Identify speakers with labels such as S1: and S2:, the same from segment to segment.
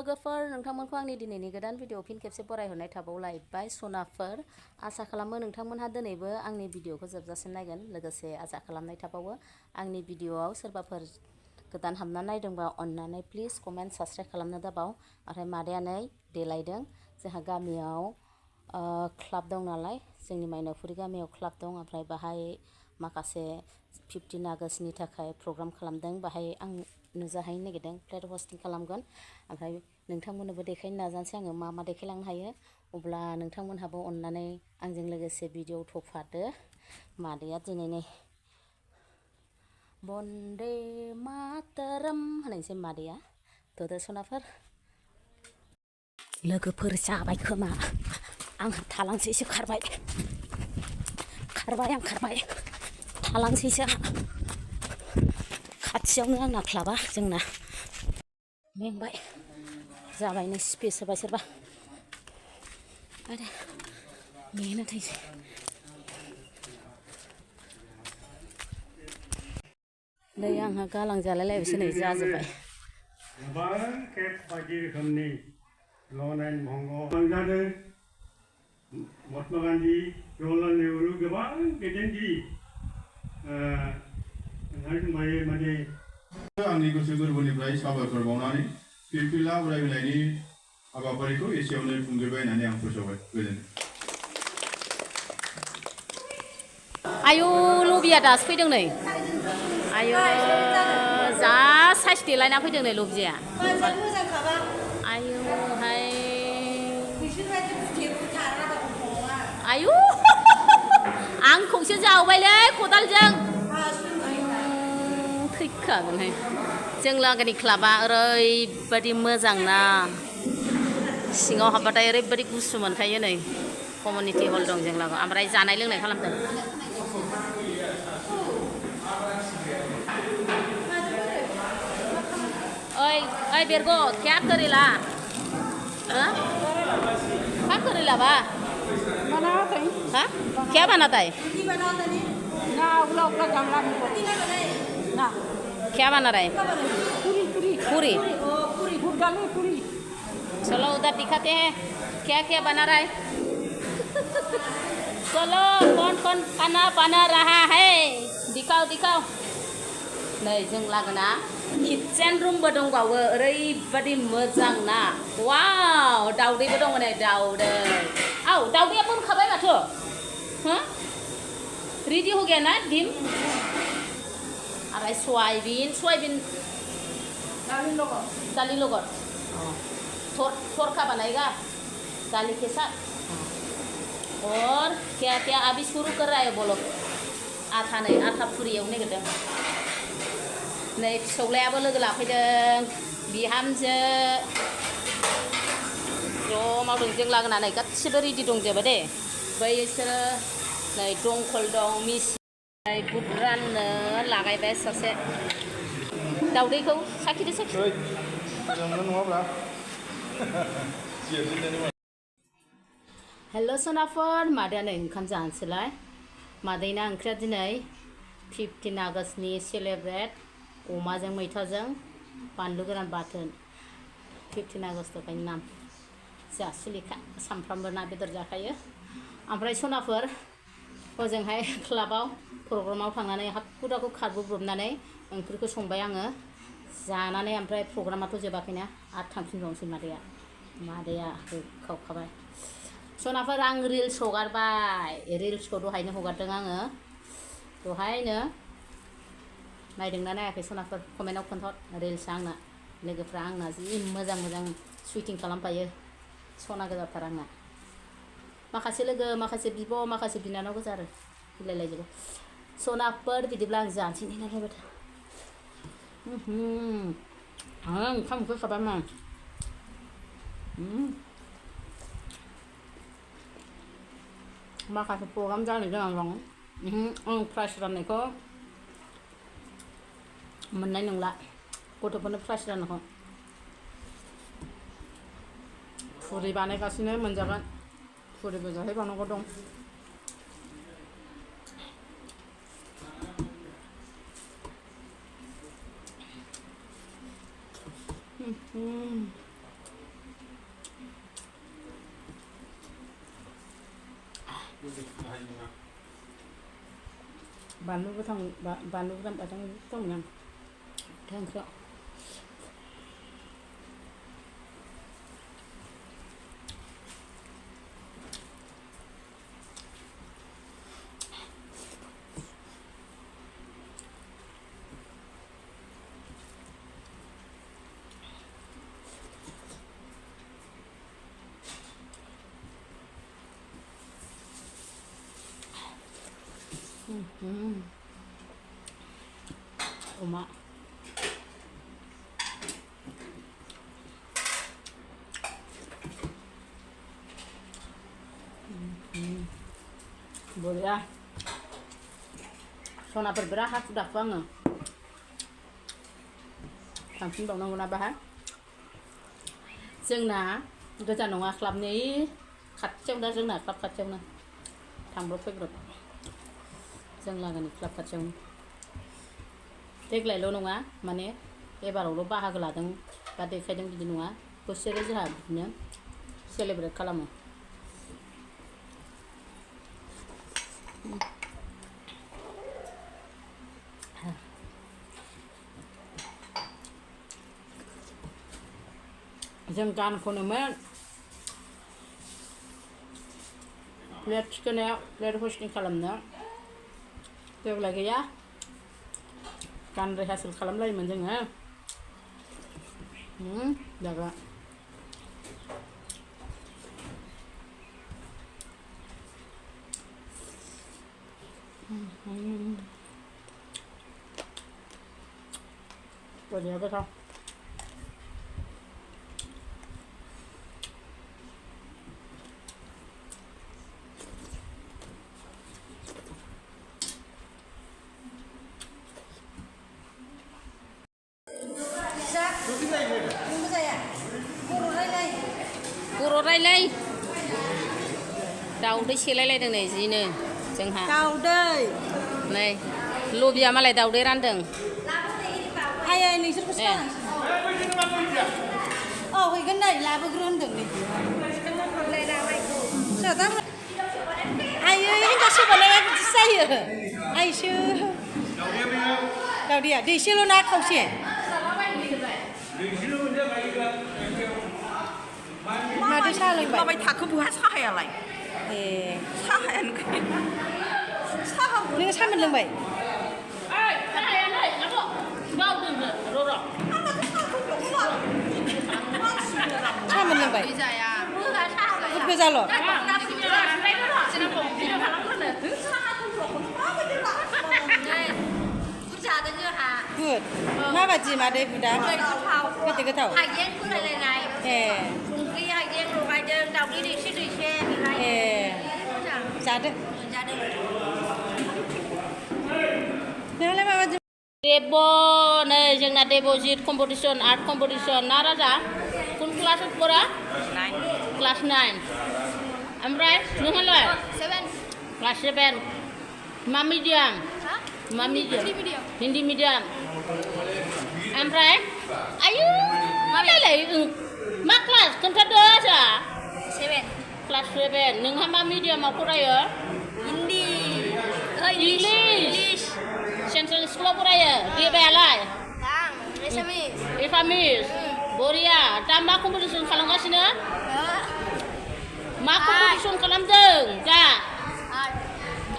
S1: लोगोफोर नोंथांमोनखौ आंनि दिनैनि गोदान भिडिअ फिन खेबसे बरायहरनाय थाबावलायबाय सनाफोर आसा खालामो नोंथांमोनहा दिनैबो आंनि भिडिअखौ जोबजासिम नायगोन लोगोसे आसा खालामनाय थाबावो आंनि भिडिअआव सोरबाफोर गोदान हाबना नायदोंबा अन्नानै प्लिज कमेन्ट साबस्क्राइब खालामनो दाबाव आरो मादैया नै देलायदों जोंहा गामियाव क्लाब दं नालाय जोंनि माइनावफुरि गामियाव क्लाब दं ओमफ्राय बाहाय माखासे 15 आगस्टनि थाखाय प्रग्राम खालामदों बाहाय आं नुजाहैनो नागिरदों प्लेट हस्टिं खालामगोन ओमफ्राय नोंथांमोननोबो देखायनो नाजानोसै आङो मा मा देखायलांनो हायो अब्ला नोंथांमोनहाबो अन्नानै आंजों लोगोसे भिडिअ थफादो मादैया दिनै नै बन्दे मातरम होननायसै मादैया दो सनाफोर लोगोफोर जाबाय खोमा आंहा थालांसैसो खारबाय आं खारबाय थालांसैसो खाथियावनो आंना क्लाबा जोंना मेंबाय जाबाय नै स्पेस होबाय सोरबा आरो मेंना थैसै नै आंहा गालां जालायलायबायसो नै जाजोब्बाय
S2: गोबां खेब बायदि रोखोमनि लनाइन भंग जादों महात्मा गान्धी जवाहरलाल नेहरू गोबां दैदेनगिरि माने आंनि गोसो गोरबोनिफ्राय साबायखर बावनानै फिरफिला उरायहोनायनि हाबाफारिखौ एसेयावनो खुंजोबबाय होननानै आं फोसावबाय गोजोनथों।
S1: आयु लबिया दासो फैदों नै आयु जा साइज देलायना फैदों नै लबिया आयुहाय आयु आंखौसो जावबायलै खदालजों थैखागोनहाय जों लागोनि क्लाबा ओरैबायदि मोजां ना सिङाव हाबबाथाय ओरैबायदि गुसु मोनखायो नै कमिउनिटि हल दं जों लागो ओमफ्राय जानाय लोंनाय खालामदों ओइ बेरगो क्या करेला क्या करेला बा हाँ क्या बनाता है क्या बना रहा है पूरी चलो उधर दिखाते हैं क्या क्या बना रहा है चलो कौन कौन खाना बना रहा है दिखाओ नै जों लागोना किचेन रुमबो दंबावो ओरैबायदि मोजां ना वाव दाउदैबो दङ नै दाउदै औ दाउदैया मोनखाबाय माथो हो रेडी हो गया ना डिम आरो सयाबिन दाली लगत थोरका बनाएगा दाली के साथ और क्या क्या अभी शुरू कर रहा है बोलो आथा फुरि एवनो नागिरदों नै फिसौलायाबो लोगो लाफैदों बिहामजो ज' मावदों जों लागोना गासिबो रेडि दंजोबो दे बैसोरो नै दंखल दं मिसि बुट राननो लागायबाय सासे दाउदैखौ साखिदो हेल' सनाफोर मादैया नै ओंखाम जानोसैलाय मादैना ओंख्रिया दिनै 15 आगस्टनि सेलेब्रेट अमाजों मैथाजों बानलु गोरान बाथोन 15 आगस्टखायनो नाम जोंहा सुलिखा सामफ्रामबो ना बेदर जाखायो ओमफ्राय सनाफोर हजोंहाय क्लाबाव प्रग्रामाव थांनानै हाखु दाखु खारबोब्रबनानै ओंख्रिखौ संबाय आङो जानानै ओमफ्राय प्रग्रामाथ' जोबाखैना आरो थांफिनबावनोसै मादैया होखावखाबाय सनाफोर आं रिल्स हगारबाय रिल्सखौ दहायनो हगारदों आङो दहायनो नायदोंना नायाखै सनाफोर कमेन्टआव खोन्थाहर रिल्सआ आंना लोगोफ्रा आंना जि मोजां सुइटिं खालामफायो सना गोजाथार आंना माखासे लोगो माखासे बिब' माखासे बिनानाव गोजा आरो मिलायलायजोबो सनाफोर बिदिब्ला आं जानोसै नायलायबाय था आं ओंखाम उखैखाबाय मा माखासे प्रग्राम जानो गोनां दं आं प्राइज राननायखौ मोननाय नंला गथ'फोरनो प्राइज राननायखौ फुरि बानायगासिनो मोनजागोन फुरिबो जाहैबावनांगौ दं बानलु गोथां बानलु गोथां बाथां दंमोन आं ओंख्रियाव अमा बरिया सनाफोर बिराद हाखु दाखु आङो थांफिनबावनांगौ ना बाहा जोंना गोजान नङा क्लाबनि खाथियावनो जोंना क्लाब खाथियावनो थांब्रब फैब्रब जों लागोनि क्लाब खाथियावनो देग्लायल' नङा माने एबारावल' बाहागो लादों बा देखायदों बिदि नङा बोसोरै जोंहा बिदिनो सेलेब्रेट खालामो जों गान खनोमोन प्लेट थिखोनायाव प्लेट हस्टिं खालामनो देग्लाय गैया गान रिहार्सेल खालामलायोमोन जोङो जाग्रा बरिया गोथाव बर' रायलाय दाउदै सेलायलायदों नै जिनो जोंहा
S3: दाउदै
S1: नै लबिया मालाय दाउदै रानदों
S3: आयै नोंसोरखौसो औ हैगोन नै लाबोग्रो होनदों नै आयै हिनजावसो बानायबा बिदिसो जायो आइसो दाउदैया दैसेल' ना खावसे माथो साहा लोंबाय
S4: माबाय थाखो बहा साहायालाय
S3: ए
S4: साहायानो साहा
S3: नोङो साहा मोनलोंबाय साहा मोनलोंबाय बुद गोजाल' बुद माबादि मादै बुदा गोदै गोथाव ए ए जादो नोंलाय माबादि
S1: देब नै जोंना देबजित कम्पिटिसन आर्ट कम्पिटिसन ना राजा कुन क्लास फरा क्लास 9 ओमफ्राय नोंहालाय क्लास 7 मा मिडियाम मा मिडियाम हिन्दी मिडियाम ओमफ्राय आयु मालाय मा क्लास खोन्थादो आजा 7 क्लास 7 नोंहा मा मिडियामाव फरायो हिन्दी इंलिश सेन्ट्रेल स्कुलाव फरायो देबायालाय एसामिस बरिया दा मा कम्पिटिसन खालामगासिनो मा कम्पिटिसन खालामदों दा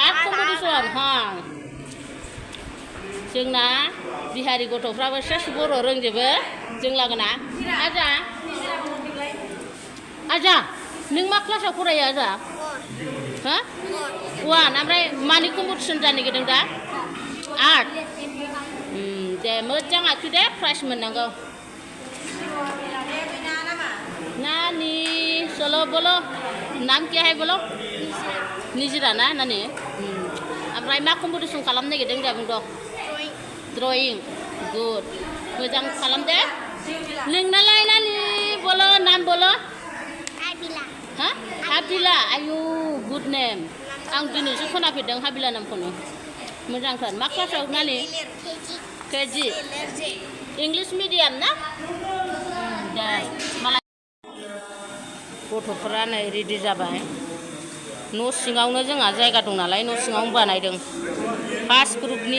S1: आर्ट कम्पिटिसन हा जोंना बिहारि गथ'फ्राबो सेस बर' रोंजोबो जों लागोना आजा नों मा क्लासाव फरायो आजा हा 1 ओमफ्राय मानि कम्पिटिसन जानो नागिरदों दा आर्ट दे मोजां आखिदो दे प्राइज मोननांगौ नानी चलो बोलो नाम क्या है बोलो निजिरा ना नानी ओमफ्राय मा कम्पिटिसन खालामनो नागिरदों दा बुंद' ड्रयिं गुड मोजां खालाम दे नोंनालाय नानी बोलो नाम बोलो हा हाबिला आयु गुड नेम आं दिनैसो खोनाफेरदों हाबिला नामखौनो मोजांथार मा क्लासाव नानी केजि इंलिश मिडियाम ना दे मालाय गथ'फोरा नै रेडि जाबाय न' सिङावनो जोंहा जायगा दं नालाय न' सिङावनो बानायदों फार्स्ट ग्रुपनि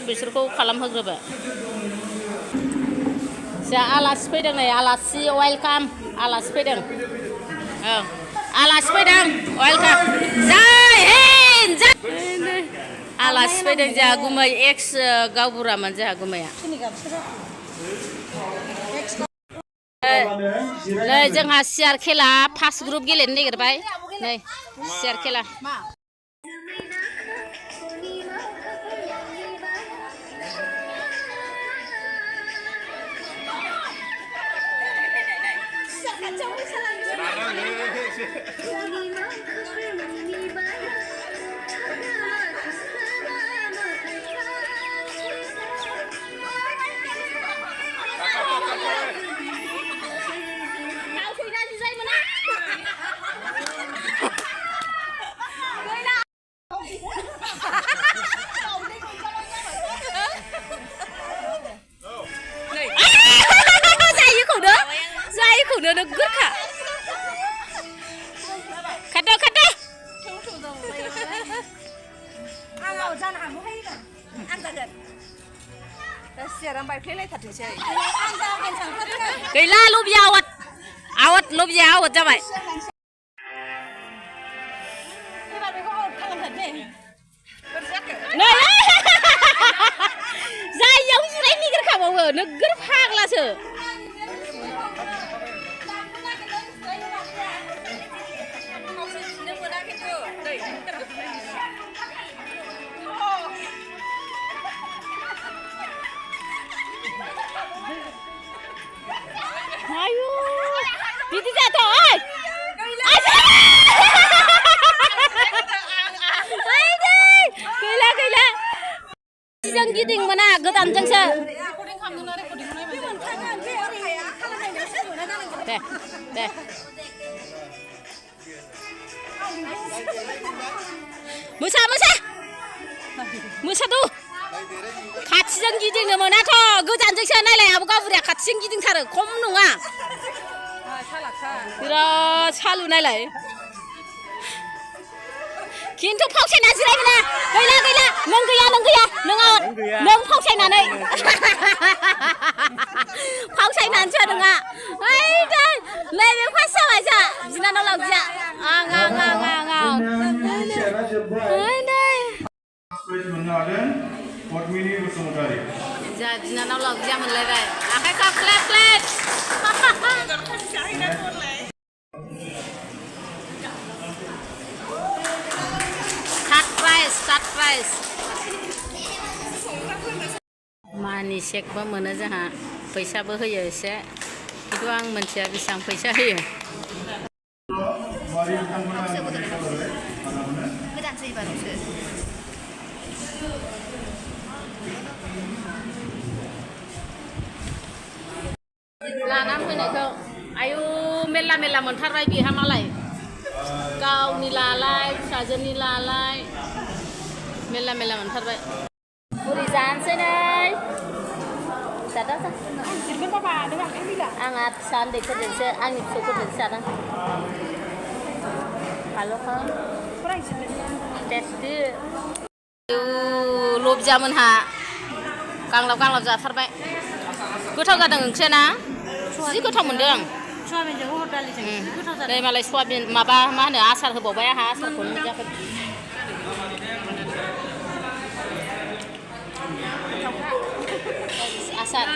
S1: बिसोरखौ खालामहोग्रोबाय जा आलासि फैदों नै आलासि वेलकाम आलासि फैदों आलासि फैदों वेलकाम जय हिन्द आलासि फैदों जोंहा गुमै एक्स गावबुरामोन जोंहा गुमैया नै जोंहा चियार खेला फार्स्ट ग्रुप गेलेनो नागिरबाय नै चियार खेला जायखौनो नोगोरखा खारदो
S4: आंनाव जानो हागौहाय आं जागोन दा सियारानो बायफ्लेलायथारथोंसै
S1: गैला लबिया आवत लबिया आवत जाबाय नै जाययाव जिरायनो नागिरखाबावो नोगोर फाग्लासो ayo bidik jatuh oi gila siang giding mana godan jengse deh musa tuh खाथिजों गिदिंनो मोनाथ' गोजानजोंसो नायलाय आब' गावबुराया खाथिजों गिदिंथारो खम नङा बिराद सालु नायलाय खिन्थु फावसायना जिरायमोना गैला नों गैया नों फावसायनानै फावसायनानैसो नोङा ओइ नैबे फास जाबाय जा बिनानाव लावजिया आं जा बिनानाव लावजिया मोनलायबाय आखाइखौ क्लेट थार्ड प्राइज मानि सेकबो मोनो जोंहा फैसाबो होयो एसे खिन्थु आं मोनथिया बेसेबां फैसा होयो लाना फैनायखौ आयु मेरला मोनथारबाय बिहा मालाय गावनि लालाय फिसाजोनि लालाय मेरला मोनथारबाय बुरि जानोसै नै आंहा फिसा उन्दैफोरजोंसो आंनि फिसौफोरजोंसो जादों फालौखौ टेस्टि लबजामोनहा गांलाब जाथारबाय गोथाव जादों ओंख्रिया ना जि गोथाव मोनदों आं नै मालाय सयाबिन माबा मा होनो आसार होबावबाय आंहा आसारखौनो मोनजायाखै आसार